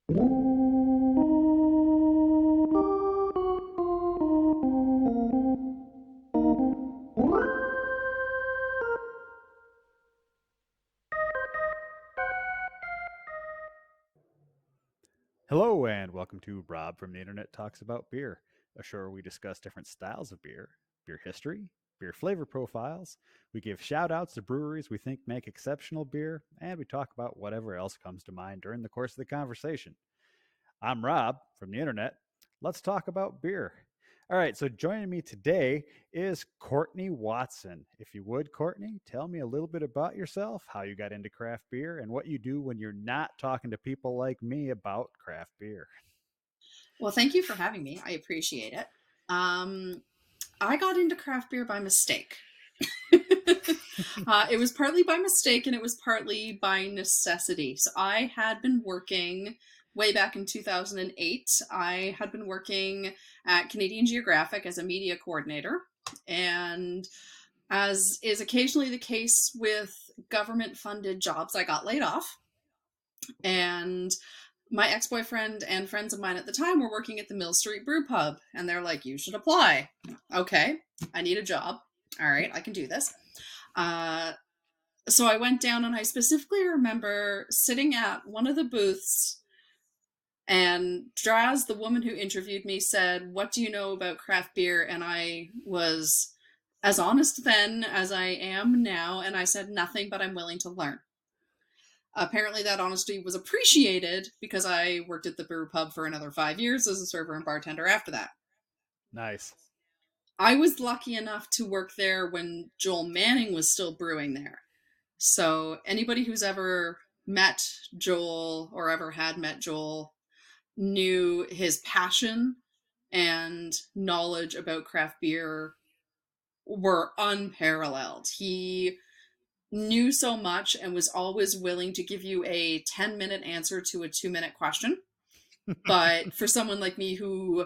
Hello, and welcome to Rob from the Internet Talks About Beer, a show where we discuss different styles of beer, beer history, beer flavor profiles. We give shout outs to breweries we think make exceptional beer, and we talk about whatever else comes to mind during the course of the conversation. I'm Rob from the Internet. Let's talk about beer. All right, so joining me today is Courtney Watson. If you would, Courtney, tell me a little bit about yourself, how you got into craft beer, and what you do when you're not talking to people like me about craft beer. Well, thank you for having me. I appreciate it. Um, I got into craft beer by mistake. It was partly by mistake and it was partly by necessity. So I had been working way back in 2008. I had been working at Canadian Geographic as a media coordinator. And as is occasionally the case with government funded jobs, I got laid off. And my ex-boyfriend and friends of mine at the time were working at the Mill Street Brew Pub, and they're like, you should apply. Okay, I need a job. All right, I can do this. Uh, so I went down, and I specifically remember sitting at one of the booths, and Draz, the woman who interviewed me, said, "What do you know about craft beer?" And I was as honest then as I am now, and I said nothing, but I'm willing to learn. Apparently, that honesty was appreciated because I worked at the brew pub for another 5 years as a server and bartender after that. Nice. I was lucky enough to work there when Joel Manning was still brewing there. So, anybody who's ever met Joel or ever had met Joel knew his passion and knowledge about craft beer were unparalleled. He knew so much and was always willing to give you a 10-minute answer to a 2-minute question. But for someone like me who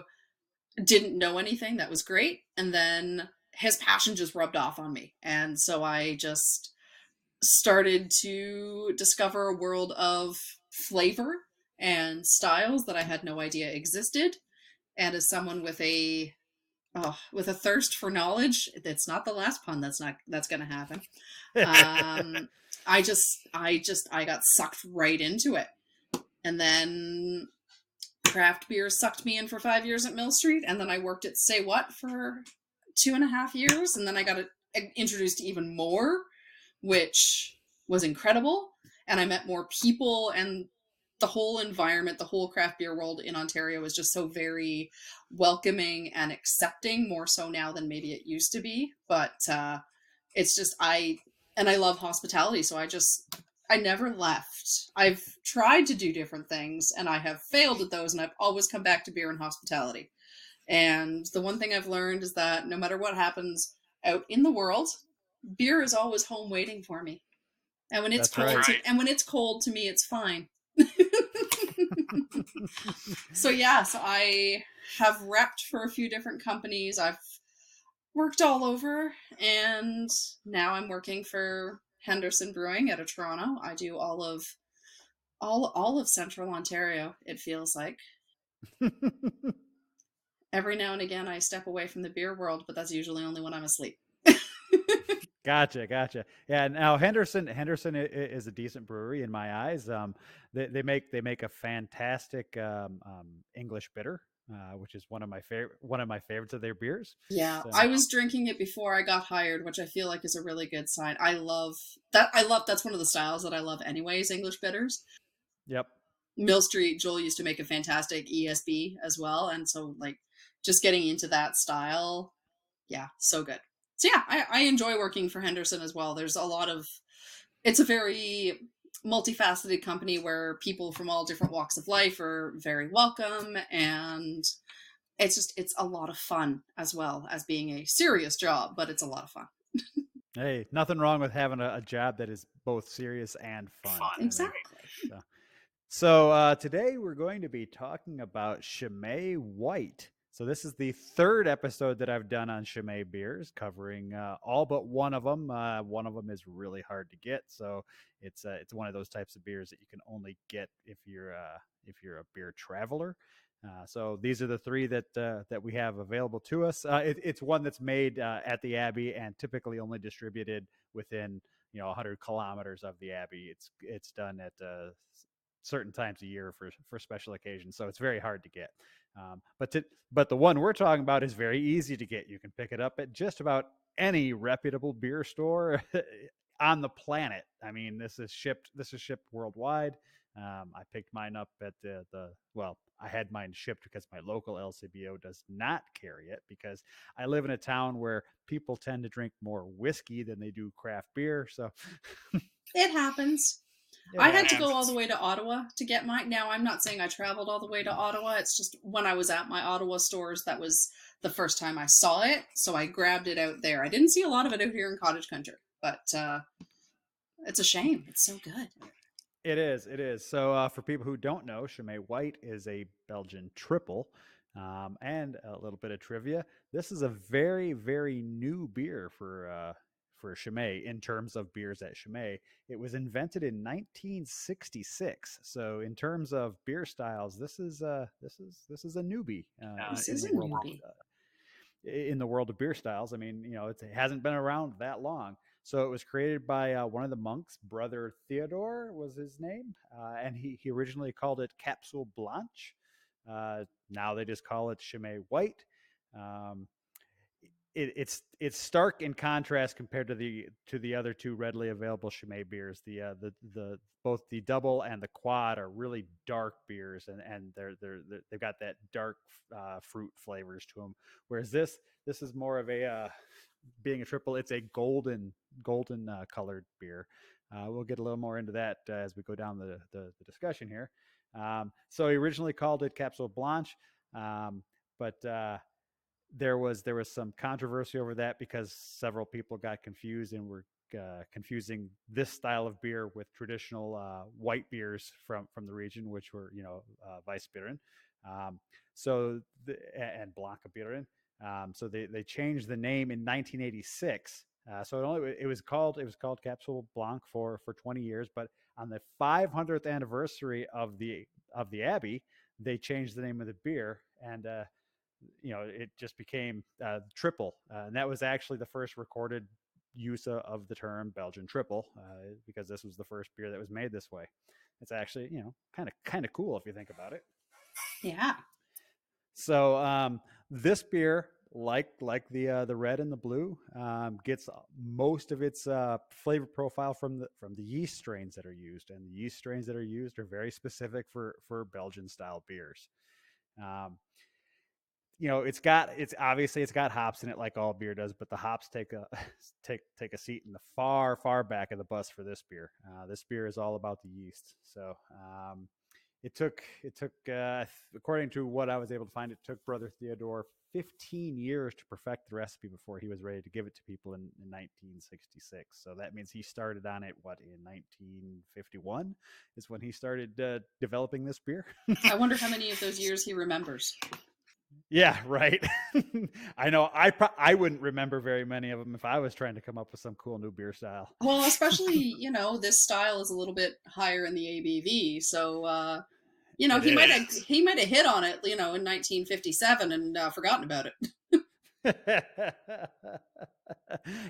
didn't know anything, that was great. And then his passion just rubbed off on me. And so I just started to discover a world of flavor and styles that I had no idea existed. And as someone with a thirst for knowledge, it's not the last pun that's going to happen. Um, I got sucked right into it. And then craft beer sucked me in for 5 years at Mill Street, and then I worked at Say What for 2.5 years, and then I got introduced to even more, which was incredible. And I met more people, and the whole environment, the whole craft beer world in Ontario is just so very welcoming and accepting, more so now than maybe it used to be. But it's just I love hospitality, so I never left. I've tried to do different things and I have failed at those, and I've always come back to beer and hospitality. And the one thing I've learned is that no matter what happens out in the world, beer is always home waiting for me. And when it's That's cold right. and when it's cold to me, it's fine. So yeah, so I have repped for a few different companies. I've worked all over, and now I'm working for Henderson Brewing out of Toronto. I do all of central Ontario, it feels like. Every now and again I step away from the beer world, but that's usually only when I'm asleep. Gotcha. Yeah. Now Henderson is a decent brewery in my eyes. They make a fantastic English bitter, which is one of my favorites of their beers. Yeah, So I was drinking it before I got hired, which I feel like is a really good sign. I love that. That's one of the styles that I love anyways, English bitters. yep. Mill Street, Joel used to make a fantastic ESB as well, and so like just getting into that style, yeah, so good. So yeah, I enjoy working for Henderson as well. There's a lot of it's a very multifaceted company where people from all different walks of life are very welcome, and it's a lot of fun as well as being a serious job, but it's a lot of fun. Hey, nothing wrong with having a job that is both serious and fun. I mean, Exactly. so so today we're going to be talking about Chimay White. So this is the third episode that I've done on Chimay beers, covering all but one of them. One of them is really hard to get, so it's one of those types of beers that you can only get if you're if you're a beer traveler. So these are the three that we have available to us. It's one that's made at the Abbey and typically only distributed within 100 kilometers of the Abbey. It's done at certain times a year for special occasions, so it's very hard to get. But the one we're talking about is very easy to get. You can pick it up at just about any reputable beer store on the planet. I mean, this is shipped. This is shipped worldwide. I picked mine up at the well. I had mine shipped because my local LCBO does not carry it because I live in a town where people tend to drink more whiskey than they do craft beer. So It happens. it I had to go all happens. the way to Ottawa to get mine. Now, I'm not saying I traveled all the way to Ottawa. It's just when I was at my Ottawa stores, that was the first time I saw it. So I grabbed it out there. I didn't see a lot of it out here in Cottage Country, but it's a shame. It's so good. It is. It is. So, for people who don't know, Chimay White is a Belgian triple. And a little bit of trivia: this is a very, very new beer for Chimay in terms of beers at Chimay. It was invented in 1966. So, in terms of beer styles, this is a newbie This in is the a world of newbie. beer styles. I mean, it hasn't been around that long. So it was created by one of the monks, Brother Theodore was his name, and he originally called it Capsule Blanche. Now they just call it Chimay White. Um, it's stark in contrast compared to the other two readily available Chimay beers. The both the double and the quad are really dark beers, and they've got that dark fruit flavors to them. Whereas this is more of a being a triple, it's a golden colored beer. We'll get a little more into that as we go down the discussion here. So he originally called it Capsule Blanche, but there was some controversy over that because several people got confused and were confusing this style of beer with traditional white beers from the region, which were Weissbieren, um, and Blanca so they changed the name in 1986. It was called Capsule Blanc for 20 years, but on the 500th anniversary of the Abbey, they changed the name of the beer, and it just became triple, and that was actually the first recorded use of the term Belgian triple, because this was the first beer that was made this way. It's actually kind of cool if you think about it. Yeah. So this beer, like the red and the blue, gets most of its flavor profile from the yeast strains that are used, and the yeast strains that are used are very specific for Belgian style beers. Um, it's got hops in it like all beer does, but the hops take a take a seat in the far back of the bus for this beer. This beer is all about the yeast. So it took according to what I was able to find, it took Brother Theodore 15 years to perfect the recipe before he was ready to give it to people in 1966. So that means he started on it in 1951 is when he started developing this beer. I wonder how many of those years he remembers. Yeah, right. I know. I wouldn't remember very many of them if I was trying to come up with some cool new beer style. Well, especially, this style is a little bit higher in the ABV, so It he might is. have he might have hit on it, in 1957 and forgotten about it.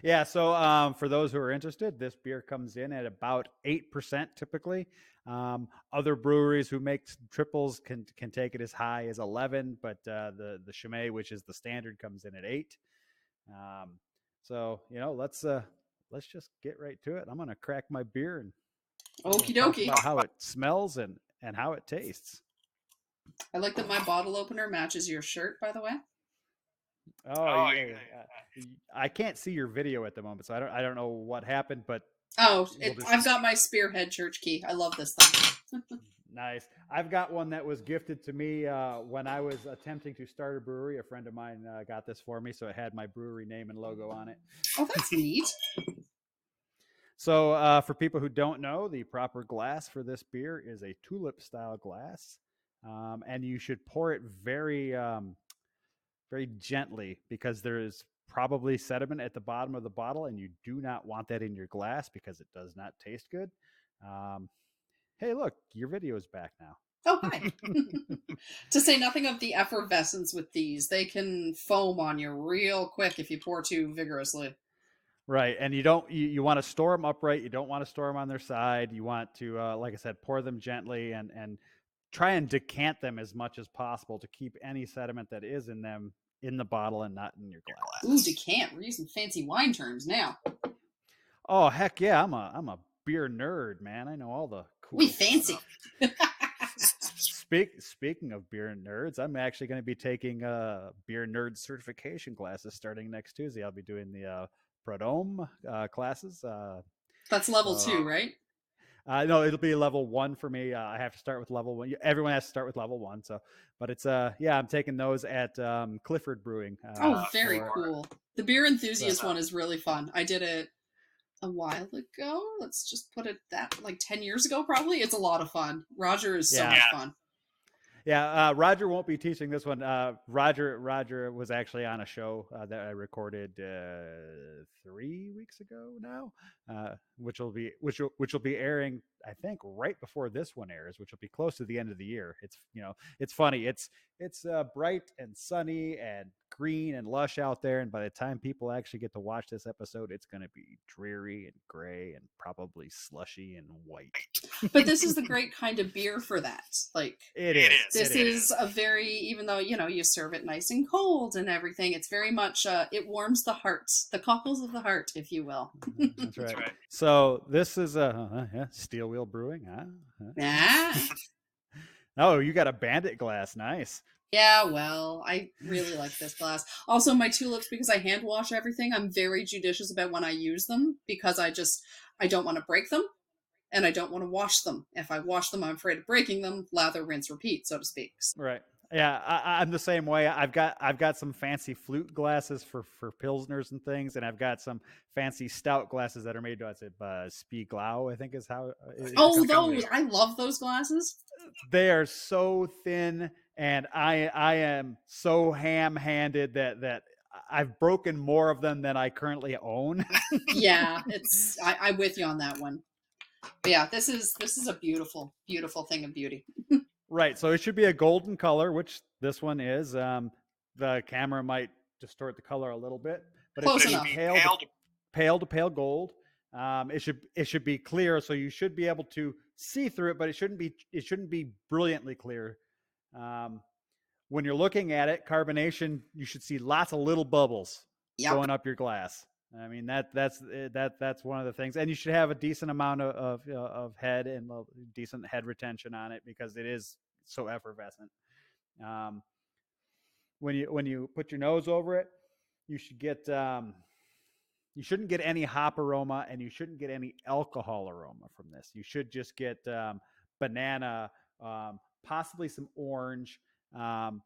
Yeah. So for those who are interested, this beer comes in at about 8% typically. Other breweries who make triples can take it as high as 11, but the Chimay, which is the standard, comes in at 8. Um, so let's just get right to it. I'm gonna crack my beer and we're gonna Okie talk dokie. about how it smells and how it tastes. I like that my bottle opener matches your shirt, by the way. Oh yeah, I can't see your video at the moment, so I don't know what happened, but Oh, we'll just I've got my Spearhead church key. I love this thing. nice. I've got one that was gifted to me when I was attempting to start a brewery. A friend of mine got this for me, so it had my brewery name and logo on it. Oh, that's neat. So for people who don't know, the proper glass for this beer is a tulip style glass, and you should pour it very gently because there is probably sediment at the bottom of the bottle, and you do not want that in your glass because it does not taste good. Um, hey, look, your video is back now. Oh, hi. To say nothing of the effervescence with these. They can foam on you real quick if you pour too vigorously. Right, and you want to store them upright. You don't want to store them on their side. You want to, like I said, pour them gently and try and decant them as much as possible to keep any sediment that is in them in the bottle and not in your Ooh, glass. decant. We're using fancy wine terms now. Oh heck yeah, I'm a beer nerd, man. I know all the We cool fancy. stuff. Speaking of beer nerds, I'm actually going to be taking beer nerd certification classes starting next Tuesday. I'll be doing the Prodome classes. That's level So 2, right? no, it'll be level 1 for me. I have to start with level 1. Everyone has to start with level 1. So, but it's yeah, I'm taking those at Clifford Brewing. Oh, very For cool. The beer so, enthusiast one is really fun. I did it a while ago. Let's just put it that like 10 years ago, probably. It's a lot of fun. Roger is so yeah, much fun. yeah. Roger won't be teaching this one. Roger was actually on a show that I recorded 3 weeks ago now, which will be airing, I think, right before this one airs, which will be close to the end of the year. It's funny. It's bright and sunny and green and lush out there, and by the time people actually get to watch this episode, it's going to be dreary and gray and probably slushy and white. But this is the great kind of beer for that. Like, It is. this is a very, even though, you serve it nice and cold and everything, it's very much, it warms the heart, the cockles of the heart, if you will. That's right. So this is Steel Wheel Brewing. Huh? Yeah. Oh, you got a Bandit glass. Nice. Yeah, well, I really like this glass. Also, my tulips, because I hand wash everything, I'm very judicious about when I use them because I don't want to break them and I don't want to wash them. If I wash them, I'm afraid of breaking them. Lather, rinse, repeat, so to speak. Right. Yeah, I'm the same way. I've got some fancy flute glasses for pilsners and things, and I've got some fancy stout glasses that are made to Spieglau, I think is how. Is Oh, those! I love those glasses. They are so thin, and I am so ham-handed that I've broken more of them than I currently own. Yeah, I'm with you on that one. But yeah, this is a beautiful, beautiful thing of beauty. Right. So it should be a golden color, which this one is. The camera might distort the color a little bit, but Close it should enough. be pale gold. It should be clear, so you should be able to see through it, but it shouldn't be brilliantly clear. Um, when you're looking at it, carbonation, you should see lots of little bubbles Yep. going up your glass. I mean that's one of the things, and you should have a decent amount of head and decent head retention on it because it is so effervescent. Um, when you put your nose over it, you should get you shouldn't get any hop aroma and you shouldn't get any alcohol aroma from this. You should just get banana, possibly some orange, and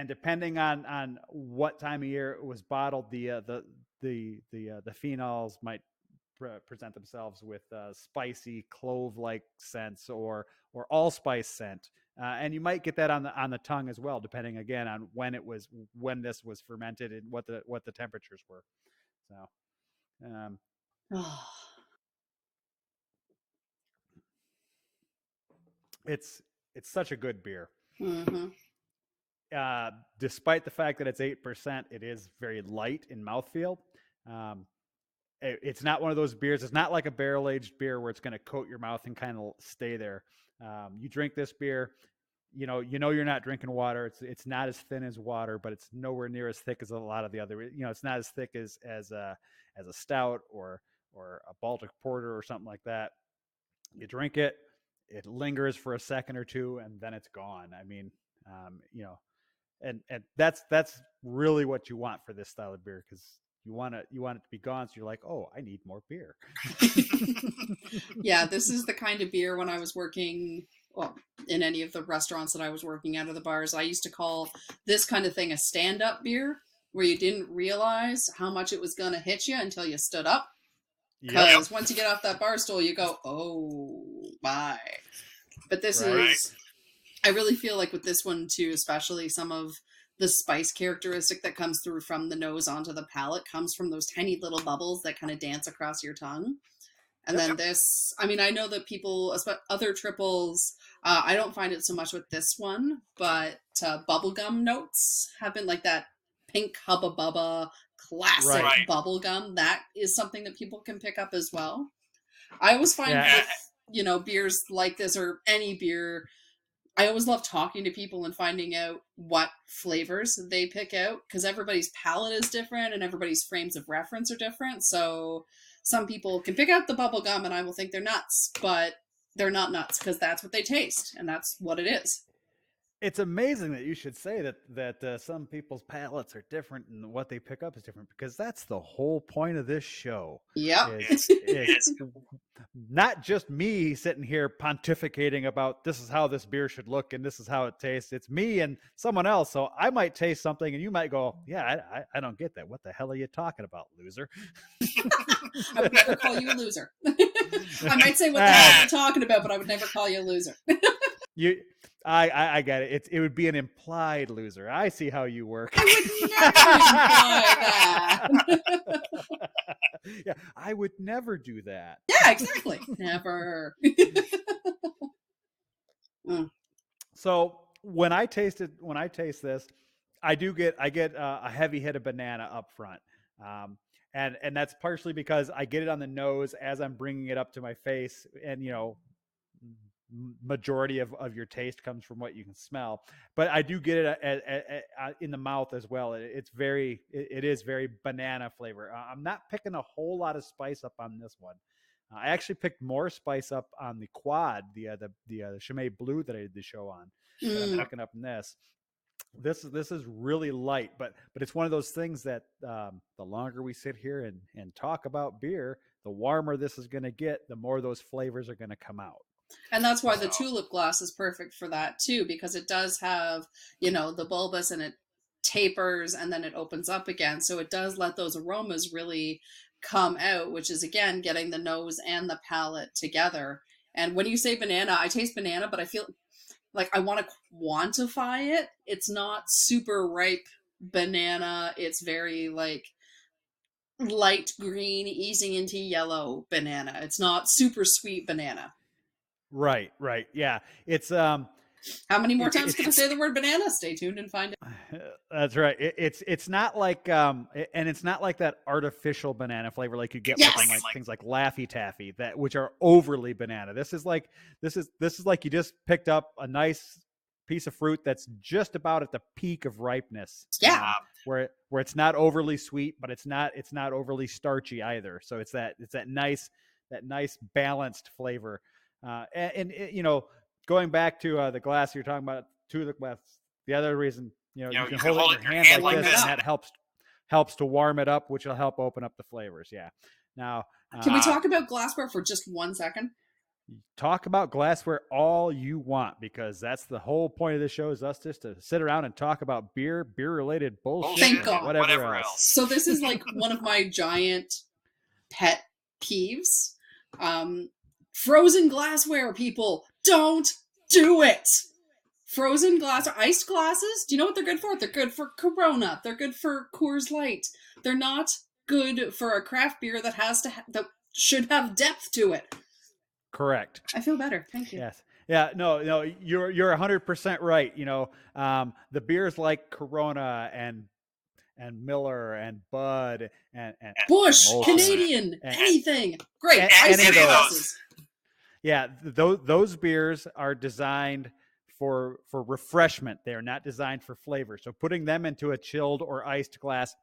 depending on what time of year it was bottled, the phenols might present themselves with spicy clove-like scents or allspice scent, and you might get that on the tongue as well, depending again on when this was fermented and what the temperatures were. So um, it's such a good beer. Mm-hmm. Despite the fact that it's 8%, it is very light in mouthfeel. Um, it's not one of those beers. It's not like a barrel aged beer where it's going to coat your mouth and kind of stay there. You drink this beer, you're not drinking water. It's not as thin as water, but it's nowhere near as thick as a lot of the other. It's not as thick as a stout or a Baltic porter or something like that. You drink it, it lingers for a second or two, and then it's gone. I mean, and that's really what you want for this style of beer, because you want it to be gone, so you're like, oh, I need more beer. Yeah, this is the kind of beer when I was working, well, in any of the restaurants that I was working at or the bars, I used to call this kind of thing a stand-up beer, where you didn't realize how much it was going to hit you until you stood up. Because once you get off that bar stool, you go, oh, my. But this is, I really feel like with this one too, especially some of the spice characteristic that comes through from the nose onto the palate comes from those tiny little bubbles that kind of dance across your tongue. And then this, I mean, I know that people, other triples, I don't find it so much with this one, but bubblegum notes have been like that pink Hubba Bubba classic bubblegum. That is something that people can pick up as well. I always find with, beers like this or any beer, I always love talking to people and finding out what flavors they pick out because everybody's palate is different and everybody's frames of reference are different. So some people can pick out the bubble gum and I will think they're nuts, but they're not nuts because that's what they taste and that's what it is. It's amazing that you should say that some people's palates are different and what they pick up is different because that's the whole point of this show. Yep. It's not just me sitting here pontificating about this is how this beer should look and this is how it tastes. It's me and someone else. So I might taste something and you might go, yeah, I don't get that. What the hell are you talking about, loser? I would never call you a loser. I might say what the hell are you talking about, but I would never call you a loser. I get it. It would be an implied loser. I see how you work. I would never imply that. Yeah, I would never do that. Yeah, exactly. Never. So when I taste this, I get a heavy hit of banana up front. And that's partially because I get it on the nose as I'm bringing it up to my face, and majority of your taste comes from what you can smell, but I do get it in the mouth as well. It is very banana flavor. I'm not picking a whole lot of spice up on this one. I actually picked more spice up on the quad, the Chimay Blue that I did the show on. I'm picking up in this. This is really light, but it's one of those things that the longer we sit here and talk about beer, the warmer this is going to get, the more those flavors are going to come out. And that's why the tulip glass is perfect for that too, because it does have, the bulbous and it tapers and then it opens up again. So it does let those aromas really come out, which is again, getting the nose and the palate together. And when you say banana, I taste banana, but I feel like I want to quantify it. It's not super ripe banana. It's very like light green, easing into yellow banana. It's not super sweet banana. Right. Yeah. It's how many more times can I say the word banana? Stay tuned and find it. That's right. It's not like and it's not like that artificial banana flavor like you get from like things like Laffy Taffy which are overly banana. This is like you just picked up a nice piece of fruit that's just about at the peak of ripeness. Yeah. Where it's not overly sweet, but it's not overly starchy either. So it's that nice balanced flavor. And going back to the glass you're talking about, to the glass, the other reason, you can hold it in your hand like this, and that helps to warm it up, which will help open up the flavors. Yeah. Now, can we talk about glassware for just 1 second? Talk about glassware all you want, because that's the whole point of this show, is us just to sit around and talk about beer related bullshit. Thank God. Whatever else. So this is like one of my giant pet peeves. Frozen glassware, people, don't do it. Frozen glass or iced glasses, do you know what they're good for? They're good for Corona. They're good for Coors Light. They're not good for a craft beer that that should have depth to it. Correct. I feel better. Thank you. Yes. Yeah. No. You're 100% right. The beers like Corona and Miller and Bud and Busch, Canadian, anything. Great. Iced glasses. Yeah, those beers are designed for refreshment. They are not designed for flavor. So putting them into a chilled or iced glass,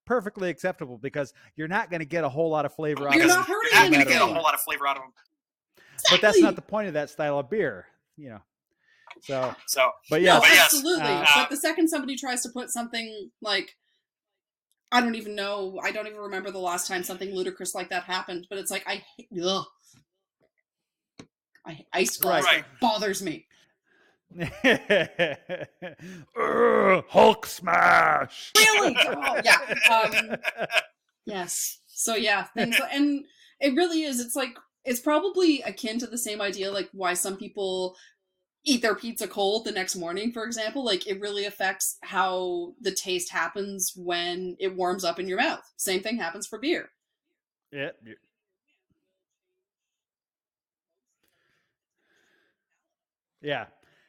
perfectly acceptable, because you're not going to get a whole lot of flavor out of them. You're not hurting anything. You're not going to get a whole lot of flavor out of them. Exactly. But that's not the point of that style of beer, So, but yes. No, absolutely. But the second somebody tries to put something like, I don't even remember the last time something ludicrous like that happened, but it's like, iced glass bothers me. Hulk smash. Really? Oh, yeah. Yes. So yeah, things, and it really is. It's like, it's probably akin to the same idea, like why some people eat their pizza cold the next morning, for example. Like, it really affects how the taste happens when it warms up in your mouth. Same thing happens for beer. Yeah. Yeah,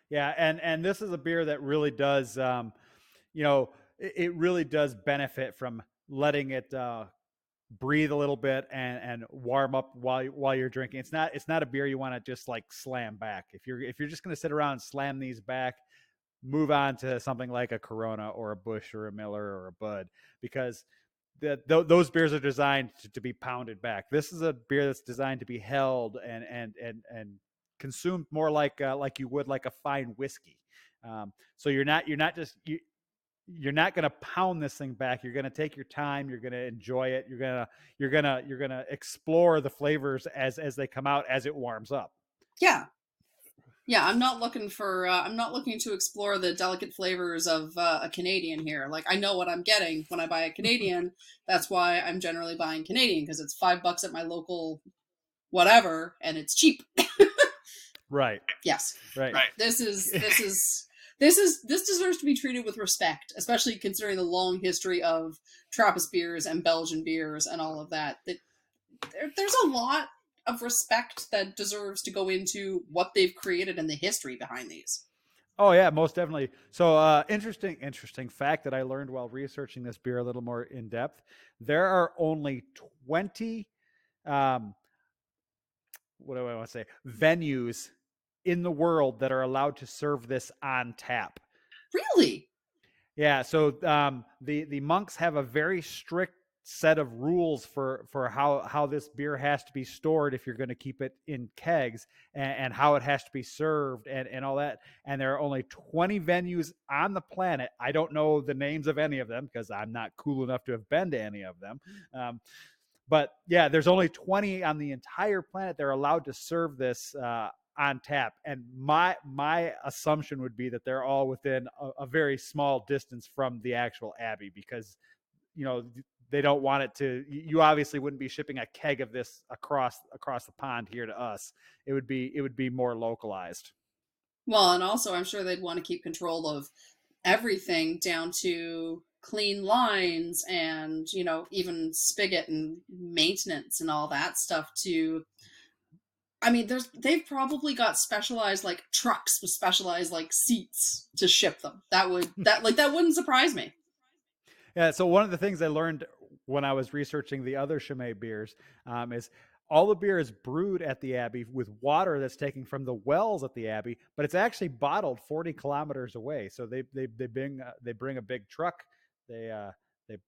yeah, and this is a beer that really does, you know, it really does benefit from letting it breathe a little bit and warm up while you're drinking. It's not a beer you want to just like slam back. If you're just going to sit around and slam these back, move on to something like a Corona or a Busch or a Miller or a Bud, because those beers are designed to be pounded back. This is a beer that's designed to be held and consumed more like you would like a fine whiskey. So you're not going to pound this thing back. You're going to take your time. You're going to enjoy it. You're going to explore the flavors as they come out as it warms up. Yeah. Yeah, I'm not looking to explore the delicate flavors of a Canadian here. Like I know what I'm getting when I buy a Canadian. That's why I'm generally buying Canadian, because it's $5 at my local whatever and it's cheap. Right. Yes. Right. This deserves to be treated with respect, especially considering the long history of Trappist beers and Belgian beers and all of that. There's a lot of respect that deserves to go into what they've created and the history behind these. Oh yeah, most definitely. So interesting fact that I learned while researching this beer a little more in depth. There are only 20 um, what do I want to say, venues in the world that are allowed to serve this on tap. Really? Yeah, so the monks have a very strict set of rules for how this beer has to be stored if you're going to keep it in kegs, and how it has to be served and all that. And there are only 20 venues on the planet. I don't know the names of any of them because I'm not cool enough to have been to any of them. But yeah, there's only 20 on the entire planet that are allowed to serve this on tap, and my assumption would be that they're all within a very small distance from the actual abbey, because you know they don't want it to. You obviously wouldn't be shipping a keg of this across the pond here to us. It would be more localized. Well, and also I'm sure they'd want to keep control of everything down to clean lines and, even spigot and maintenance and all that stuff to I mean, they've probably got specialized like trucks with specialized like seats to ship them. That wouldn't surprise me. Yeah. So one of the things I learned when I was researching the other Chimay beers is all the beer is brewed at the Abbey with water that's taken from the wells at the Abbey, but it's actually bottled 40 kilometers away. So they bring a big truck. They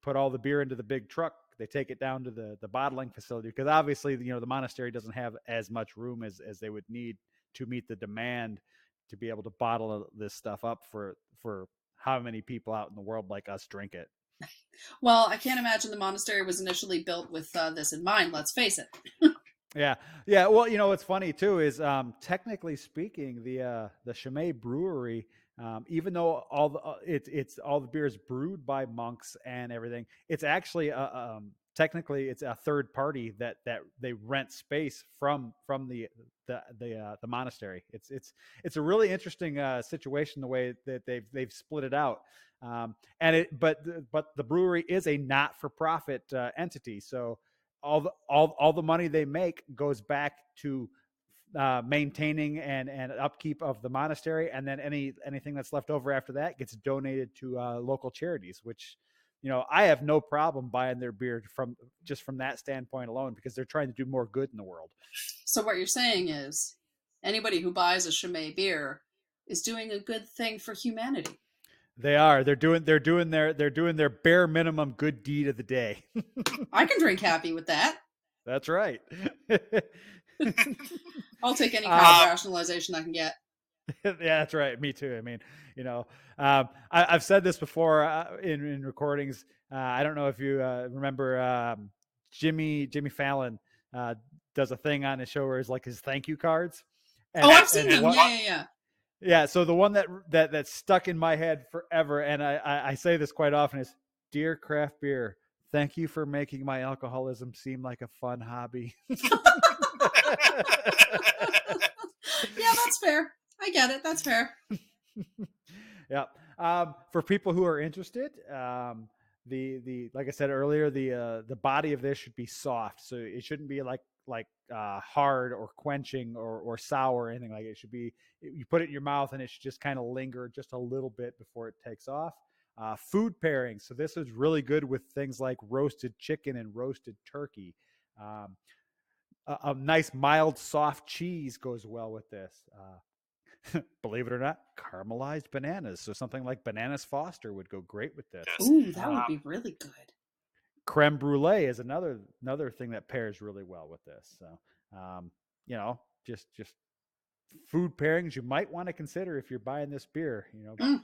put all the beer into the big truck. They take it down to the bottling facility, because obviously the monastery doesn't have as much room as they would need to meet the demand to be able to bottle this stuff up for how many people out in the world like us drink it. Well, I can't imagine the monastery was initially built with this in mind. Let's face it. Yeah, yeah. Well, what's funny too is, technically speaking, the Chimay brewery, even though it's all the beer is brewed by monks and everything, it's actually technically it's a third party that they rent space from the monastery. It's a really interesting situation, the way that they've split it out. But the brewery is a not for profit entity, so all the money they make goes back to maintaining and upkeep of the monastery, and then anything that's left over after that gets donated to local charities. Which, I have no problem buying their beer from that standpoint alone, because they're trying to do more good in the world. So what you're saying is anybody who buys a Chimay beer is doing a good thing for humanity. They are. They're doing their bare minimum good deed of the day. I can drink happy with that. That's right. I'll take any kind of rationalization I can get. Yeah, that's right. Me too. I mean, I've said this before in recordings. I don't know if you remember, Jimmy Fallon does a thing on his show where it's like his thank you cards. Oh, I've seen and them. what, Yeah. yeah. So the one that stuck in my head forever, and I say this quite often, is, "Dear craft beer, thank you for making my alcoholism seem like a fun hobby." Yeah, that's fair. I get it. That's fair. Yeah. For people who are interested, the like I said earlier, the body of this should be soft, so it shouldn't be like hard or quenching or sour or anything like it. It should be, you put it in your mouth and it should just kind of linger just a little bit before it takes off. Food pairings. So this is really good with things like roasted chicken and roasted turkey. Um, a nice mild soft cheese goes well with this. Believe it or not, caramelized bananas. So something like bananas Foster would go great with this. Ooh, that Uh, would be really good. creme brulee is another thing that pairs really well with this. So just food pairings you might want to consider if you're buying this beer. Hmm.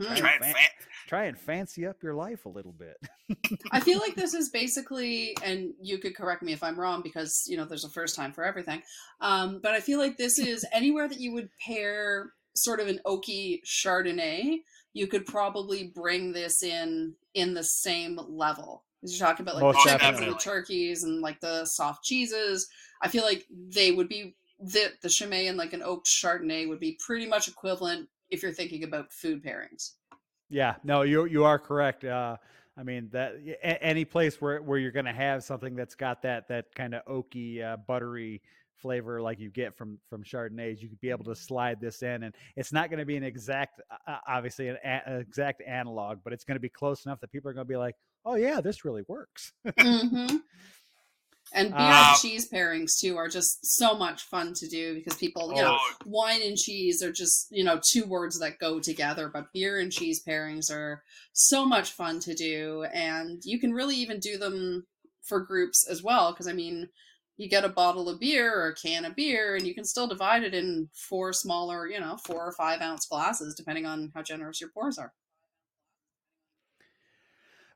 Try and fancy up your life a little bit. I feel like this is basically, and you could correct me if I'm wrong because, there's a first time for everything. But I feel like this is anywhere that you would pair sort of an oaky Chardonnay, you could probably bring this in the same level. Because you're talking about like the Most chickens and definitely. the turkeys and like the soft cheeses. I feel like they would be, the Chimay and like an oak Chardonnay would be pretty much equivalent if you're thinking about food pairings. Yeah, no, you are correct. I mean that any place where you're going to have something that's got that kind of oaky, buttery flavor like you get from Chardonnays, you could be able to slide this in, and it's not going to be an exact, obviously an exact analog, but it's going to be close enough that people are going to be like, oh yeah, this really works. Mm-hmm. And beer and cheese pairings too are just so much fun to do because people, wine and cheese are just, two words that go together, but beer and cheese pairings are so much fun to do. And you can really even do them for groups as well. Because, I mean, you get a bottle of beer or a can of beer and you can still divide it in four smaller, 4 or 5 ounce glasses, depending on how generous your pours are.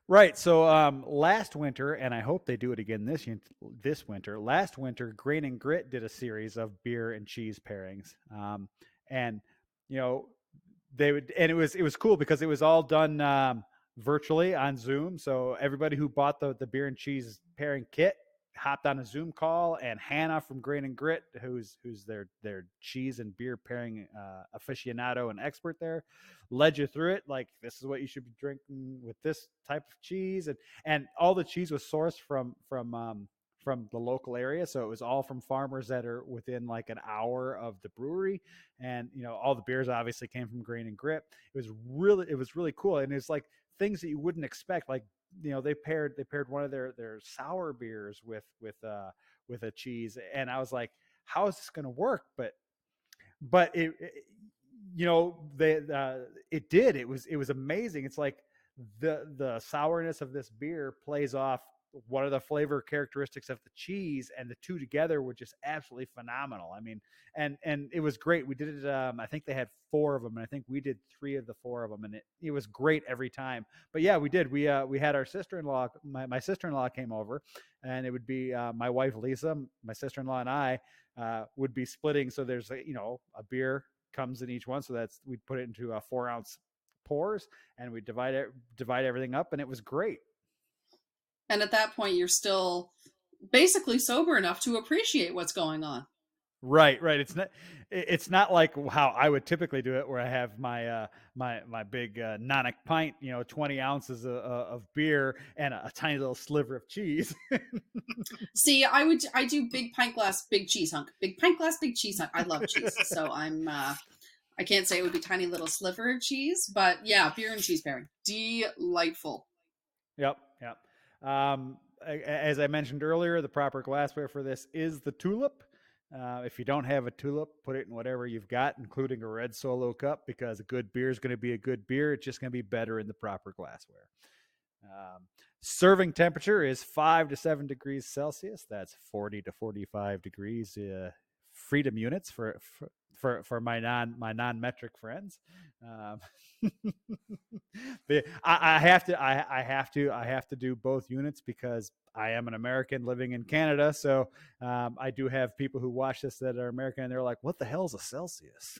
Right. So last winter, and I hope they do it again this winter. Last winter, Grain and Grit did a series of beer and cheese pairings, and you know they would, and it was cool because it was all done virtually on Zoom. So everybody who bought the beer and cheese pairing kit hopped on a Zoom call, and Hannah from Grain and Grit, who's their cheese and beer pairing aficionado and expert there, led you through it. Like, this is what you should be drinking with this type of cheese, and all the cheese was sourced from the local area, so it was all from farmers that are within like an hour of the brewery, and all the beers obviously came from Grain and Grit. It was really cool, and it's like things that you wouldn't expect. Like, they paired one of their sour beers with a cheese, and I was like, how is this going to work? But it was amazing. It's like the sourness of this beer plays off one of the flavor characteristics of the cheese, and the two together were just absolutely phenomenal. I mean, and it was great. We did it. I think they had 4 of them, and I think we did 3 of the 4 of them, and it was great every time. But yeah, we did. We had our sister-in-law. My sister-in-law came over, and it would be my wife Lisa, my sister-in-law, and I would be splitting. So there's a beer comes in each one, so we'd put it into 4-ounce pours, and we divide everything up, and it was great. And at that point, you're still basically sober enough to appreciate what's going on. Right. It's not like how I would typically do it, where I have my big Nonic pint, 20 ounces of beer and a tiny little sliver of cheese. See, I do big pint glass, big cheese hunk. Big pint glass, big cheese hunk. I love cheese. So I can't say it would be tiny little sliver of cheese, but yeah, beer and cheese pairing. Delightful. Yep. As I mentioned earlier, the proper glassware for this is the tulip. If you don't have a tulip, put it in whatever you've got, including a red Solo cup, because a good beer is going to be a good beer. It's just going to be better in the proper glassware. Serving temperature is 5 to 7 degrees Celsius. That's 40 to 45 degrees freedom units for my non-metric friends. Um, I have to do both units because I am an American living in Canada. So I do have people who watch this that are American, and they're like, "What the hell is a Celsius?"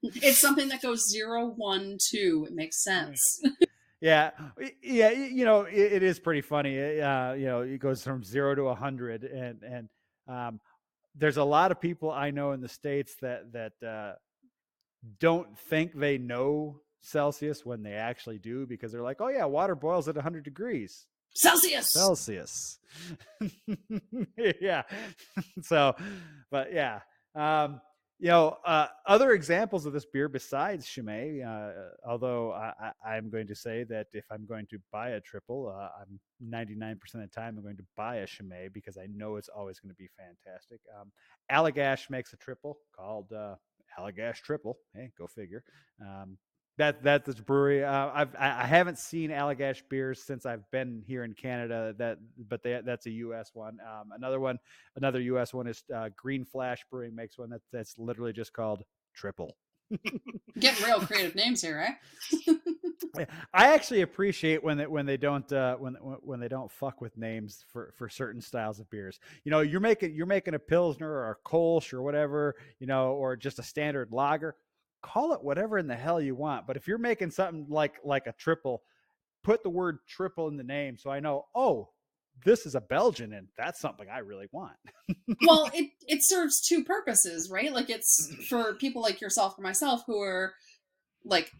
It's something that goes 0, 1, 2. It makes sense. Yeah, it is pretty funny. It goes from 0 to 100, and there's a lot of people I know in the States that don't think they know Celsius when they actually do, because they're like, oh yeah, water boils at 100 degrees. Celsius. Celsius. Yeah. So, but yeah. Um, other examples of this beer besides Chimay, although I'm going to say that if I'm going to buy a triple, I'm 99% of the time I'm going to buy a Chimay because I know it's always going to be fantastic. Allagash makes a triple called Allagash Triple. Hey, go figure. That's a brewery. I haven't seen Allagash beers since I've been here in Canada. That's a U.S. one. Another U.S. one is Green Flash Brewing makes one that's literally just called Triple. Getting real creative names here, eh? I actually appreciate when they don't when they don't fuck with names for certain styles of beers. You're making a pilsner or a Kolsch or whatever, or just a standard lager. Call it whatever in the hell you want. But if you're making something like a triple, put the word triple in the name so I know, oh, this is a Belgian and that's something I really want. Well, it serves two purposes, right? Like it's for people like yourself or myself who are like,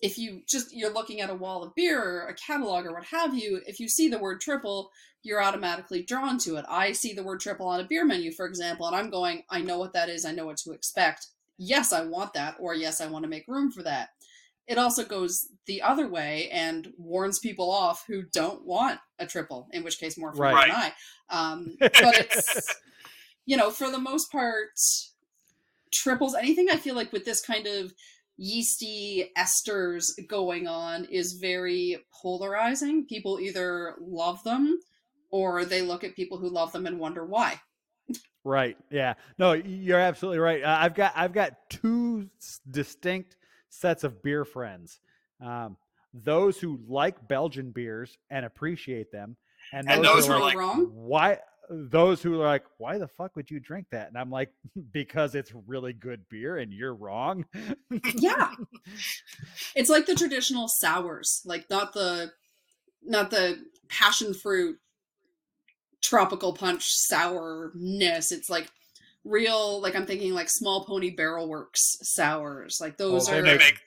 if you're looking at a wall of beer or a catalog or what have you, if you see the word triple, you're automatically drawn to it. I see the word triple on a beer menu, for example, and I'm going, I know what that is, I know what to expect. Yes, I want that, or yes, I want to make room for that. It also goes the other way and warns people off who don't want a triple, in which case more for you and I. But it's, for the most part, triples, anything I feel like with this kind of yeasty esters going on is very polarizing. People either love them or they look at people who love them and wonder why. Right. Yeah. No, you're absolutely right. I've got two distinct sets of beer friends. Those who like Belgian beers and appreciate them, and those who are like, wrong. why? Those who are like, why the fuck would you drink that? And I'm like, because it's really good beer, and you're wrong. Yeah, it's like the traditional sours, like not the passion fruit tropical punch sourness. It's like real, like I'm thinking like Small Pony Barrel Works sours. Like those they are make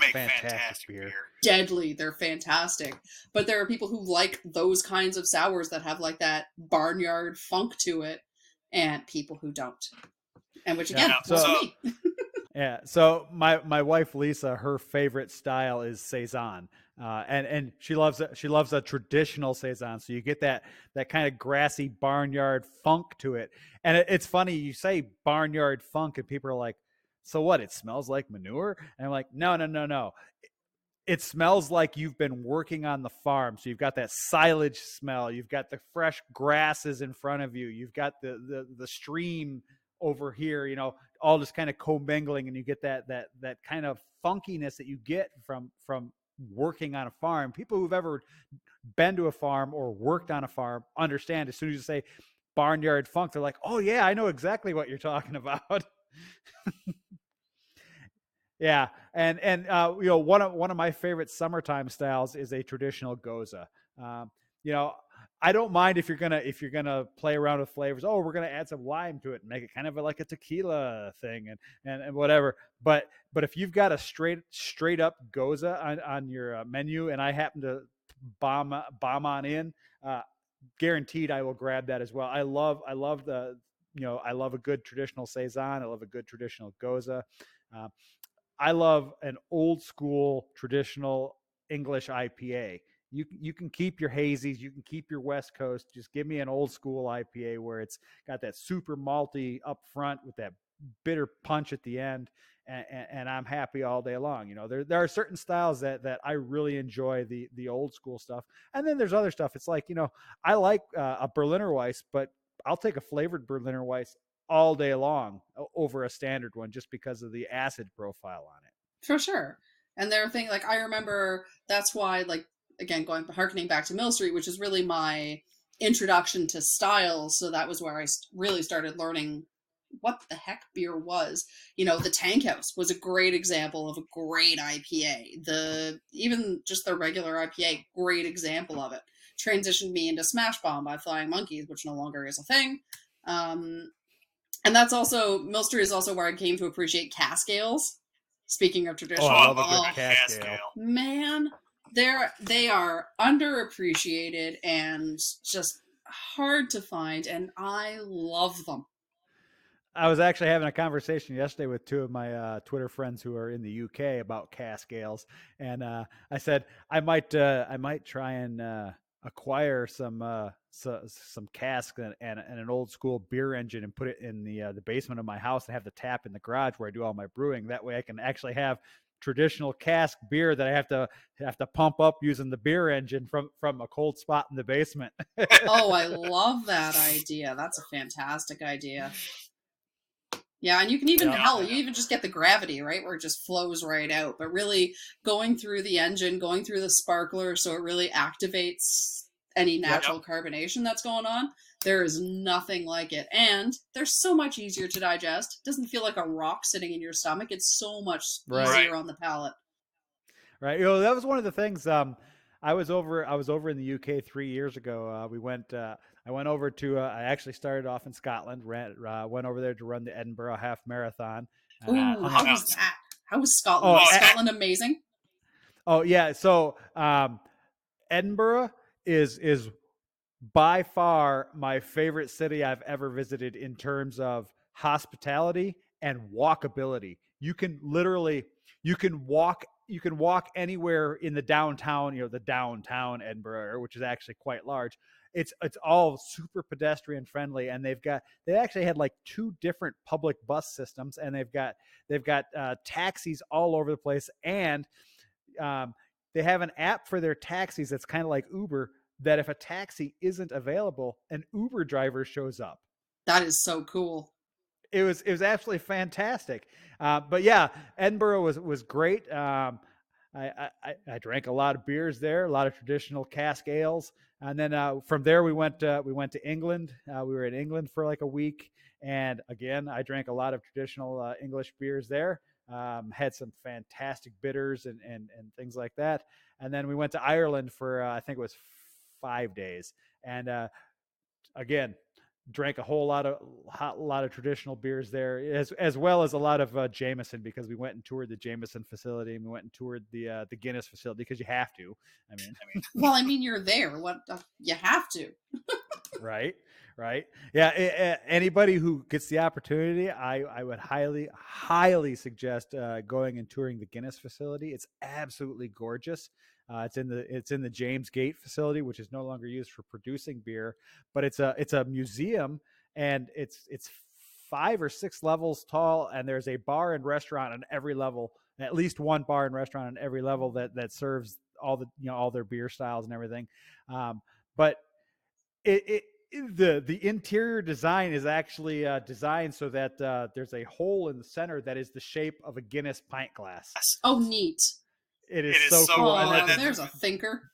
fantastic beer. Deadly. They're fantastic. But there are people who like those kinds of sours that have like that barnyard funk to it, and people who don't. And which again, me. Yeah. So my wife Lisa, her favorite style is saison, and she loves a traditional saison. So you get that kind of grassy barnyard funk to it. And it's funny you say barnyard funk, and people are like, "So what? It smells like manure?" And I'm like, "No, no, no, no. It smells like you've been working on the farm. So you've got that silage smell. You've got the fresh grasses in front of you. You've got the stream over here, all just kind of commingling, and you get that kind of funkiness that you get from working on a farm. People who've ever been to a farm or worked on a farm understand as soon as you say barnyard funk, they're like, oh yeah, I know exactly what you're talking about. Yeah, and one of my favorite summertime styles is a traditional goza. Um, you know, I don't mind if you're gonna play around with flavors. Oh, we're gonna add some lime to it and make it kind of like a tequila thing and whatever. But if you've got a straight up goza on your menu, and I happen to bomb on in, uh, guaranteed I will grab that as well. I love a good traditional saison. I love a good traditional goza. Uh, I love an old school traditional English IPA. You can keep your hazies, you can keep your West Coast. Just give me an old school IPA where it's got that super malty up front with that bitter punch at the end, and I'm happy all day long. There are certain styles that I really enjoy, the old school stuff, and then there's other stuff. It's like I like a Berliner Weiss, but I'll take a flavored Berliner Weiss all day long over a standard one just because of the acid profile on it. For sure. And there are things like I remember that's why, like, again, harkening back to Mill Street, which is really my introduction to styles. So that was where I really started learning what the heck beer was. The Tank House was a great example of a great IPA. Even just the regular IPA, great example of it. Transitioned me into Smash Bomb by Flying Monkeys, which no longer is a thing. And that's also, Mill Street is also where I came to appreciate cask ales. Speaking of traditional, I love a good cask ale. Man, They are underappreciated and just hard to find, and I love them. I was actually having a conversation yesterday with two of my Twitter friends who are in the UK about cask ales, and I said I might try and acquire some cask and an old school beer engine and put it in the basement of my house and have the tap in the garage where I do all my brewing. That way, I can actually have traditional cask beer that I have to pump up using the beer engine from a cold spot in the basement. Oh, I love that idea. That's a fantastic idea. Yeah, and you can even Yeah. hell, you even just get the gravity, right, where it just flows right out. But really going through the engine, going through the sparkler, so it really activates any Yep. natural carbonation that's going on. There is nothing like it. And they're so much easier to digest. It doesn't feel like a rock sitting in your stomach. It's so much easier on the palate. Right. You know, that was one of the things. I was over in the UK 3 years ago. I went over to. I actually started off in Scotland. Went over there to run the Edinburgh Half Marathon. Ooh, Hung how out. was that? How was Scotland? Oh, Was Scotland amazing? oh yeah. So Edinburgh is by far my favorite city I've ever visited in terms of hospitality and walkability. You can walk anywhere in the downtown, the downtown Edinburgh, which is actually quite large. It's all super pedestrian friendly, and they actually had like two different public bus systems, and they've got taxis all over the place, and um, they have an app for their taxis that's kind of like Uber, that if a taxi isn't available, an Uber driver shows up. That is so cool. It was absolutely fantastic. But yeah, Edinburgh was great. I drank a lot of beers there, a lot of traditional cask ales, and then from there we went to England. We were in England for like a week, and again I drank a lot of traditional English beers there. Had some fantastic bitters and things like that, and then we went to Ireland for I think it was 5 days, and again drank a whole lot of traditional beers there, as well as a lot of Jameson, because we went and toured the Jameson facility, and we went and toured the Guinness facility because you have to. I mean, Well, I mean, you're there. What you have to. right, right, yeah. Anybody who gets the opportunity, I would highly suggest going and touring the Guinness facility. It's absolutely gorgeous. It's in the James Gate facility, which is no longer used for producing beer, but it's a museum, and it's 5 or 6 levels tall, and there's a bar and restaurant on every level, at least one bar and restaurant on every level that serves all all their beer styles and everything. But it the interior design is actually designed so that there's a hole in the center that is the shape of a Guinness pint glass. Oh, neat. It is so cool. Oh, And then there's a thinker.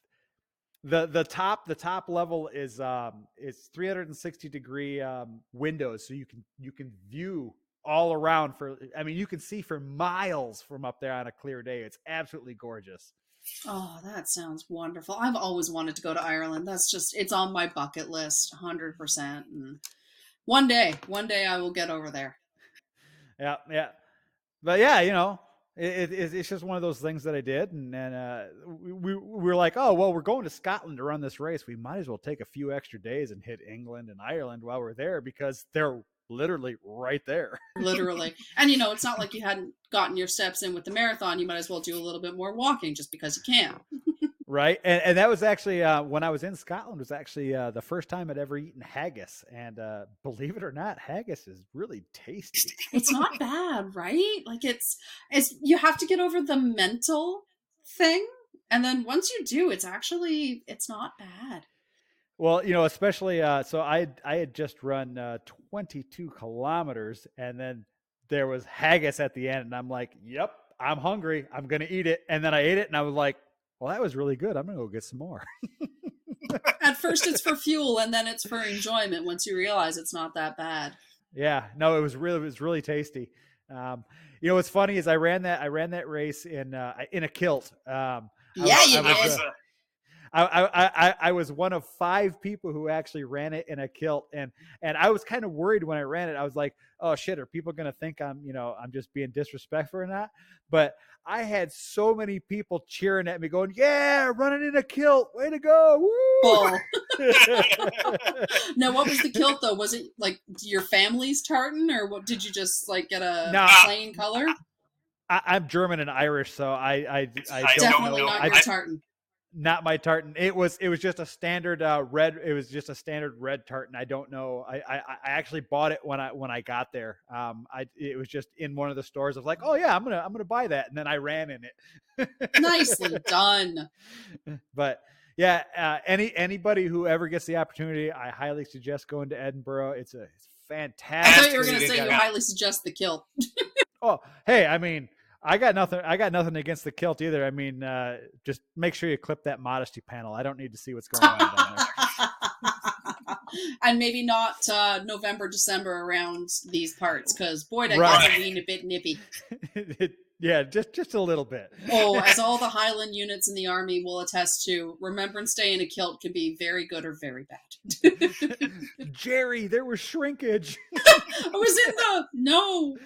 the top level is 360-degree windows, so you can view all around for. I mean, you can see for miles from up there on a clear day. It's absolutely gorgeous. Oh, that sounds wonderful. I've always wanted to go to Ireland. It's on my bucket list, 100%. And one day I will get over there. Yeah, yeah. But yeah, it's just one of those things that I did, and we were like, oh well, we're going to Scotland to run this race. We might as well take a few extra days and hit England and Ireland while we're there, because they're literally right there. Literally. And it's not like you hadn't gotten your steps in with the marathon. You might as well do a little bit more walking just because you can. Right, and that was actually when I was in Scotland, was actually the first time I'd ever eaten haggis, and believe it or not, haggis is really tasty. It's not bad, right? Like it's you have to get over the mental thing, and then once you do, it's not bad. Well, especially so I had just run 22 kilometers, and then there was haggis at the end, and I'm like, "Yep, I'm hungry. I'm gonna eat it." And then I ate it, and I was like, "Well, that was really good. I'm gonna go get some more." At first, it's for fuel, and then it's for enjoyment. Once you realize it's not that bad. Yeah, no, it was really tasty. What's funny is I ran that race in a kilt. Yeah, you I was, did. I was one of 5 people who actually ran it in a kilt, and I was kind of worried when I ran it. I was like, oh shit, are people going to think I'm just being disrespectful or not? But I had so many people cheering at me, going, "Yeah, running in a kilt, way to go!" Woo! Bull. Now, what was the kilt though? Was it like your family's tartan, or what? Did you just like get a Now plain color? I'm German and Irish, so I don't Definitely know. not your tartan. Not my tartan. It was just a standard red. It was just a standard red tartan. I don't know. I actually bought it when I got there. It was just in one of the stores. I was like, oh yeah, I'm gonna buy that, and then I ran in it. Nicely done. But yeah, anybody who ever gets the opportunity, I highly suggest going to Edinburgh. It's I thought you fantastic. were going to say you highly suggest the kilt. Oh, hey, I mean, I got nothing. I got nothing against the kilt either. I mean, just make sure you clip that modesty panel. I don't need to see what's going on down there. And maybe not November, December around these parts, because boy, that Right. gets a bit nippy. Yeah, just a little bit. Oh, as all the Highland units in the army will attest to, Remembrance Day in a kilt can be very good or very bad. Jerry, there was shrinkage. I was in the no.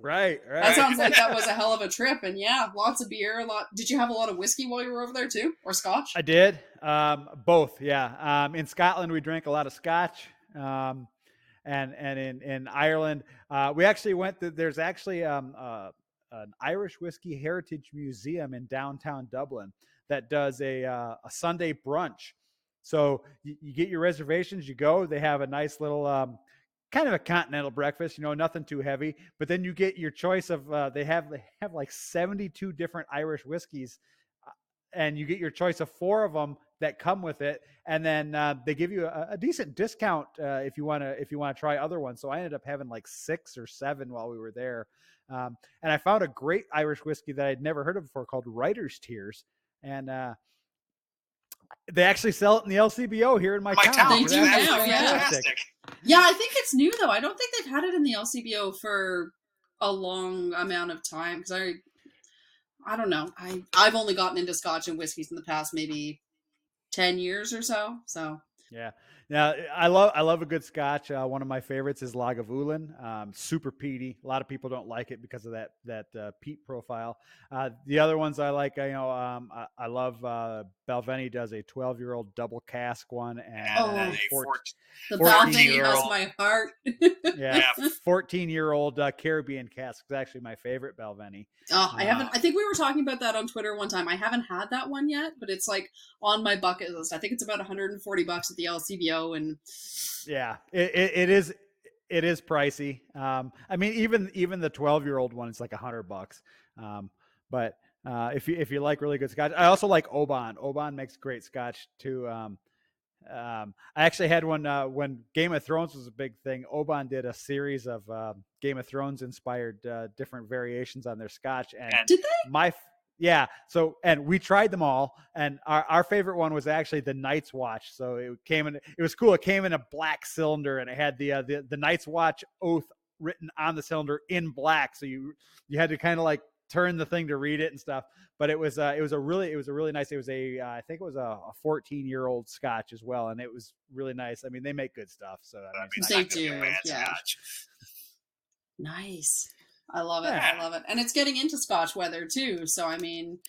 Right. That sounds like that was a hell of a trip, and yeah, lots of beer. A lot. Did you have a lot of whiskey while you were over there too, or scotch? I did. Both. Yeah. In Scotland, we drank a lot of scotch. And in Ireland, we actually went. There's actually an Irish whiskey heritage museum in downtown Dublin that does a Sunday brunch. So you get your reservations, you go. They have a nice little kind of a continental breakfast, nothing too heavy. But then you get your choice of they have like 72 different Irish whiskeys, and you get your choice of 4 of them that come with it, and then they give you a decent discount if you want to try other ones. So I ended up having like 6 or 7 while we were there, and I found a great Irish whiskey that I'd never heard of before called Writer's Tears, and they actually sell it in the LCBO here in my town. They do now, yeah, I think it's new though. I don't think they've had it in the LCBO for a long amount of time, because I don't know. I've only gotten into scotch and whiskeys in the past maybe 10 years or so. So yeah. Now I love a good scotch. One of my favorites is Lagavulin. Super peaty. A lot of people don't like it because of that peat profile. The other ones I like, I love Balvenie does a 12-year-old double cask one, and the Balvenie has my heart. Yeah, 14-year-old Caribbean cask is actually my favorite Balvenie. Oh, I haven't. I think we were talking about that on Twitter one time. I haven't had that one yet, but it's like on my bucket list. I think it's about $140 at the LCBO, and yeah, it is pricey. I mean, even the 12-year-old one is like $100. But if you like really good scotch, I also like Oban. Oban makes great scotch too. I actually had one when Game of Thrones was a big thing. Oban did a series of Game of Thrones inspired different variations on their scotch, and did they? Yeah. So, and we tried them all, and our favorite one was actually the Night's Watch. So it was cool. It came in a black cylinder, and it had the Night's Watch oath written on the cylinder in black. So you had to kind of like turn the thing to read it and stuff. But it was a really nice. It was I think it was a 14-year-old scotch as well, and it was really nice. I mean, they make good stuff. So I mean, they do. Yeah. Nice. I love it. Yeah. I love it. And it's getting into scotch weather too. So I mean,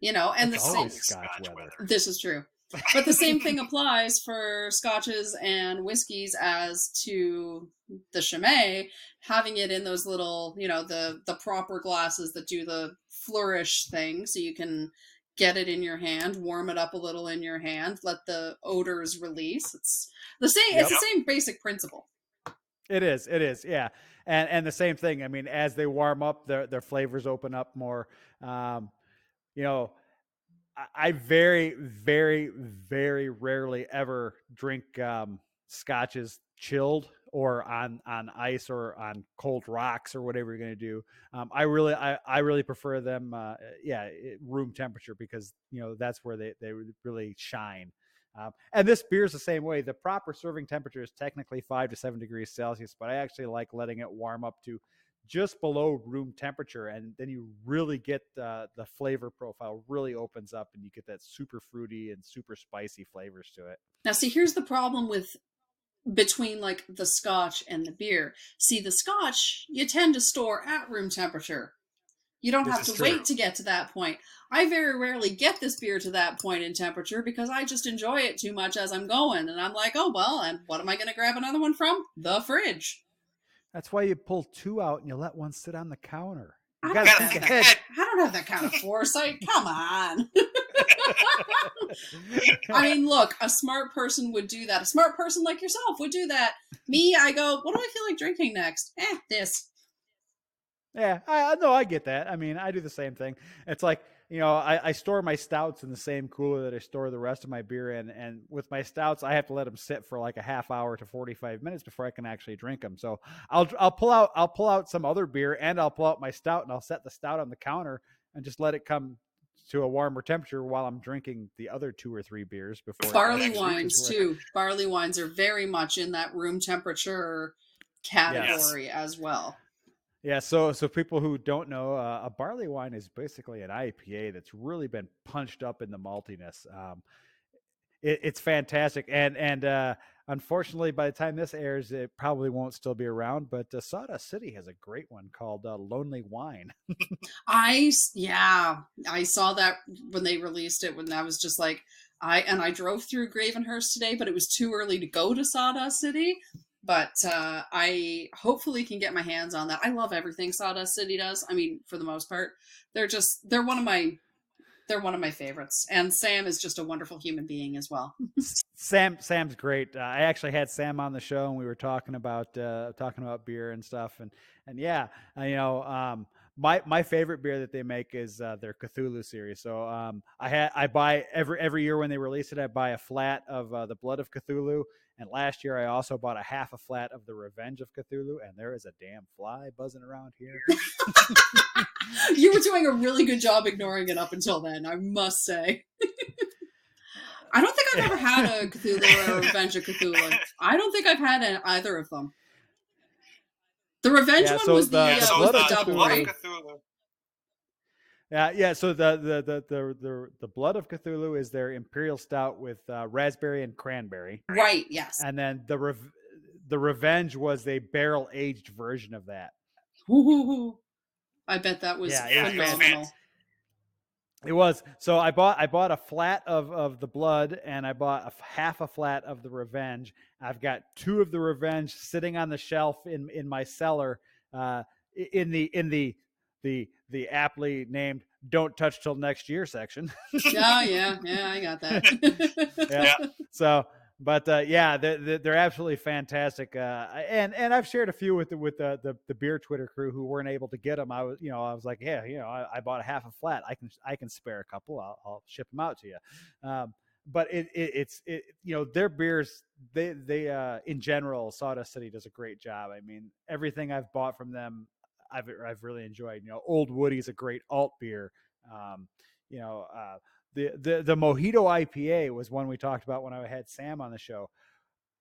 and it's the same scotch weather. This is true. But the same thing applies for scotches and whiskeys as to the Chimay, having it in those little, the proper glasses that do the flourish thing, so you can get it in your hand, warm it up a little in your hand, let the odors release. It's the same. Yep. It's the same basic principle. It is, yeah, and the same thing. I mean, as they warm up, their flavors open up more. I very, very, very rarely ever drink scotches chilled or on ice or on cold rocks or whatever you're going to do. I really prefer them, room temperature, because that's where they really shine. And this beer is the same way. The proper serving temperature is technically 5 to 7 degrees Celsius, but I actually like letting it warm up to just below room temperature, and then you really get the flavor profile really opens up, and you get that super fruity and super spicy flavors to it. Now, see, here's the problem with between like the scotch and the beer. See, the scotch you tend to store at room temperature. You don't This have is to true. wait to get to that point. I very rarely get this beer to that point in temperature because I just enjoy it too much as I'm going. And I'm like, oh, well, and what am I going to grab another one from? The fridge. That's why you pull two out and you let one sit on the counter. You I got don't to think have ahead. that. I don't have that kind of foresight. Come on. I mean, look, a smart person would do that. A smart person like yourself would do that. Me, I go, what do I feel like drinking next? This. Yeah, I know, I get that. I mean, I do the same thing. It's like, I store my stouts in the same cooler that I store the rest of my beer in, and with my stouts, I have to let them sit for like a half hour to 45 minutes before I can actually drink them. So I'll pull out some other beer, and I'll pull out my stout, and I'll set the stout on the counter and just let it come to a warmer temperature while I'm drinking the other two or three beers before it Barley actually reaches wines, too. Barley wines are very much in that room temperature category as well. Yeah, so people who don't know, a barley wine is basically an IPA that's really been punched up in the maltiness. It's fantastic, and unfortunately, by the time this airs, it probably won't still be around. But Sawdust City has a great one called Lonely Wine. I saw that when they released it. When I was just like, I drove through Gravenhurst today, but it was too early to go to Sawdust City. But I hopefully can get my hands on that. I love everything Sawdust City does. I mean, for the most part, they're one of my favorites. And Sam is just a wonderful human being as well. Sam's great. I actually had Sam on the show, and we were talking about beer and stuff, and yeah, my favorite beer that they make is their Cthulhu series. So I buy every year when they release it, I buy a flat of the Blood of Cthulhu, and last year I also bought a half a flat of the Revenge of Cthulhu, and there is a damn fly buzzing around here. You were doing a really good job ignoring it up until then, I must say. I don't think I've ever had a Cthulhu or a Revenge of Cthulhu. I don't think I've had either of them. The Revenge one was the double, right? Yeah. So the Blood of Cthulhu is their imperial stout with raspberry and cranberry. Right. Yes. And then the Revenge was a barrel aged version of that. Ooh, I bet that was phenomenal. It was. So I bought a flat of the Blood, and I bought half a flat of the Revenge. I've got two of the Revenge sitting on the shelf in my cellar, in the aptly named "Don't Touch Till Next Year" section. yeah, I got that. Yeah. So, but they're absolutely fantastic. And I've shared a few with the beer Twitter crew who weren't able to get them. I was like, yeah, I bought a half a flat. I can spare a couple. I'll ship them out to you. But it's their beers, they in general, Sawdust City does a great job. I mean, everything I've bought from them, I've really enjoyed. Old Woody's a great alt beer. The Mojito IPA was one we talked about when I had Sam on the show.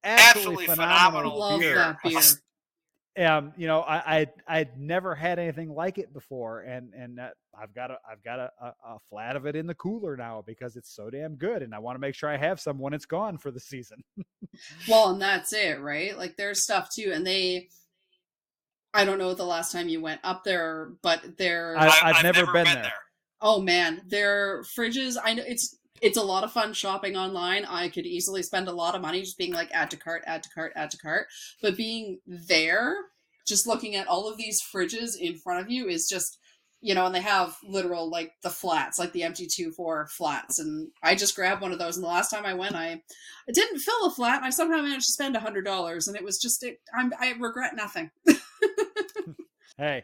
Absolutely phenomenal Love beer. that beer. I'd never had anything like it before, and I've got a flat of it in the cooler now because it's so damn good, and I want to make sure I have some when it's gone for the season. Well, and that's it, right? Like there's stuff too, and I don't know the last time you went up there, but I've never been there. Oh man, their fridges, I know it's a lot of fun shopping online. I could easily spend a lot of money just being like add to cart, add to cart, add to cart. But being there, just looking at all of these fridges in front of you is just, and they have literal like the flats, like the MT24 flats. And I just grabbed one of those. And the last time I went, I didn't fill a flat. And I somehow managed to spend $100. And it was just, I regret nothing. Hey,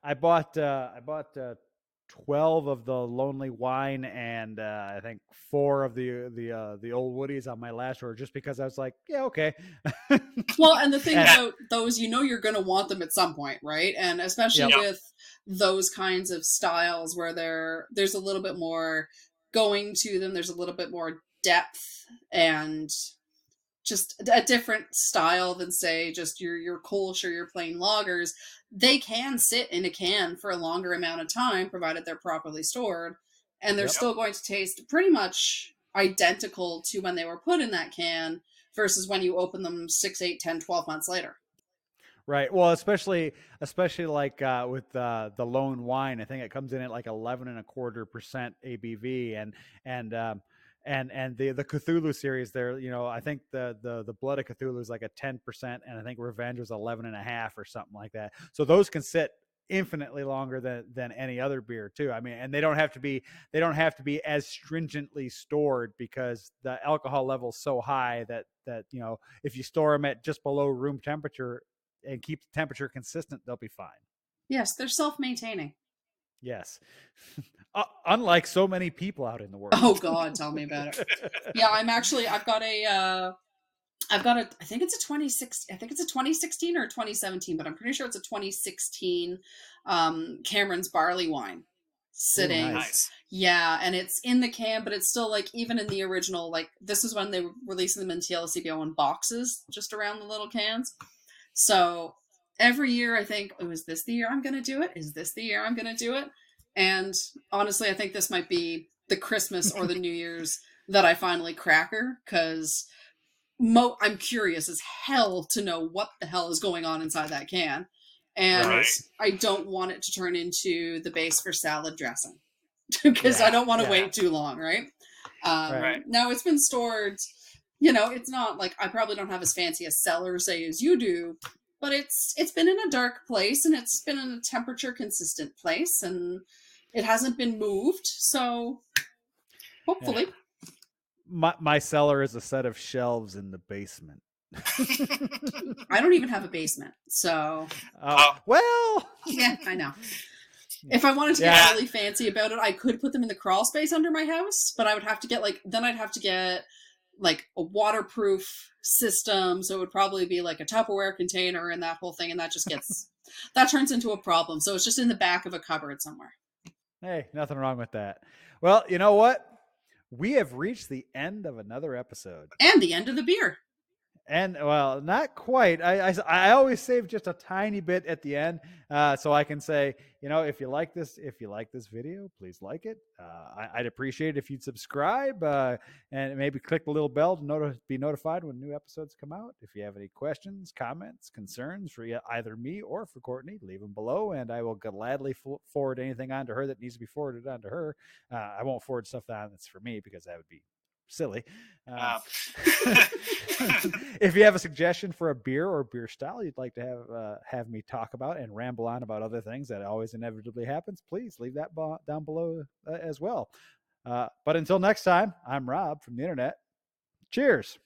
I bought 12 of the Lonely Wine, and I think 4 of the Old Woodies on my last order, just because I was like, yeah, okay. Well, and the thing about those, you're going to want them at some point, right? And especially with those kinds of styles where there's a little bit more going to them, there's a little bit more depth and just a different style than say just your Kolsch or your plain lagers. They can sit in a can for a longer amount of time, provided they're properly stored, and they're Yep. still going to taste pretty much identical to when they were put in that can versus when you open them 6, 8, 10, 12 months later. Right. Well, especially like with the lone wine, I think it comes in at like 11.25% ABV, and the Cthulhu series there, I think the Blood of Cthulhu is like a 10%, and I think Revenge was 11.5 or something like that. So those can sit infinitely longer than any other beer too. I mean, and they don't have to be as stringently stored because the alcohol level is so high that if you store them at just below room temperature and keep the temperature consistent, they'll be fine. Yes, they're self-maintaining. Yes. Unlike so many people out in the world. Oh God, tell me about it. Yeah, I've got a I think it's a 26 I think it's a 2016 or 2017, but I'm pretty sure it's a 2016 Cameron's barley wine Ooh, sitting. nice. Yeah, and it's in the can, but it's still like even in the original, like this is when they were releasing them in TLCBO in boxes just around the little cans. So every year I think, oh, is this the year I'm gonna do it? Is this the year I'm gonna do it? And honestly, I think this might be the Christmas or the New Year's that I finally crack her, because I'm curious as hell to know what the hell is going on inside that can. And Right. I don't want it to turn into the base for salad dressing because I Yeah, don't want to yeah. wait too long, right? Right. Now it's been stored, it's not like I probably don't have as fancy a cellar, say, as you do, but it's been in a dark place and it's been in a temperature consistent place and it hasn't been moved. So hopefully. My cellar is a set of shelves in the basement. I don't even have a basement. So Well, yeah, I know. If I wanted to get really fancy about it, I could put them in the crawl space under my house, but I would have to get like a waterproof system. So it would probably be like a Tupperware container and that whole thing. And that just that turns into a problem. So it's just in the back of a cupboard somewhere. Hey, nothing wrong with that. Well, you know what? We have reached the end of another episode. And the end of the beer. And well, not quite. I always save just a tiny bit at the end, so I can say, if you like this video, please like it. I'd appreciate it if you'd subscribe and maybe click the little bell to be notified when new episodes come out. If you have any questions, comments, concerns for either me or for Courtney, leave them below, and I will gladly forward anything on to her that needs to be forwarded on to her. I won't forward stuff on that's for me because that would be silly. If you have a suggestion for a beer or beer style you'd like to have me talk about and ramble on about other things that always inevitably happens, please leave that down below as well. But until next time, I'm Rob from the internet. Cheers.